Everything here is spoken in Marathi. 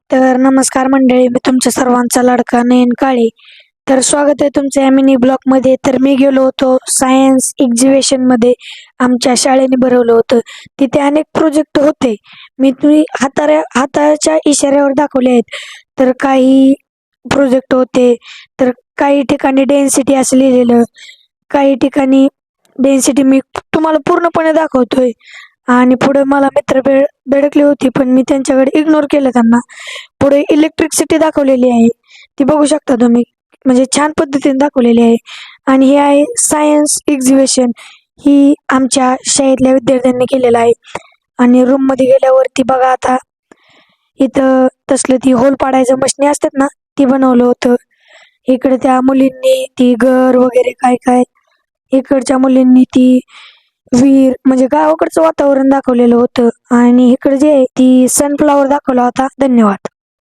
तर नमस्कार मंडळी, मी तुमच्या सर्वांचा लाडका नयन काळे. तर स्वागत आहे तुमचं या मिनी ब्लॉग मध्ये. तर मी गेलो होतो सायन्स एक्झिबिशन मध्ये. आमच्या शाळेने भरवलं होतं. तिथे अनेक प्रोजेक्ट होते. मी तुम्ही हाताच्या इशाऱ्यावर दाखवले आहेत. तर काही प्रोजेक्ट होते. तर काही ठिकाणी डेन्सिटी असं लिहिलेलं, काही ठिकाणी डेन्सिटी मी तुम्हाला पूर्णपणे दाखवतोय. आणि पुढे मला मित्र बेडकली होती, पण मी त्यांच्याकडे इग्नोर केलं त्यांना. पुढे इलेक्ट्रिसिटी दाखवलेली आहे, ती बघू शकता तुम्ही. म्हणजे छान पद्धतीने दाखवलेली आहे. आणि हे आहे सायन्स एक्झिबिशन. ही आमच्या शाळेतल्या विद्यार्थ्यांनी केलेलं आहे. आणि रूम मध्ये गेल्यावरती बघा आता इथं तसलं ती होल पाडायचं मशनी असतात ना, ती बनवलं होतं. इकडे त्या मुलींनी ती घर वगैरे काय काय, इकडच्या मुलींनी ती विहीर म्हणजे गावाकडचं वातावरण दाखवलेलं होतं. आणि इकडे जे आहे ती सनफ्लॉवर दाखवला होता. धन्यवाद.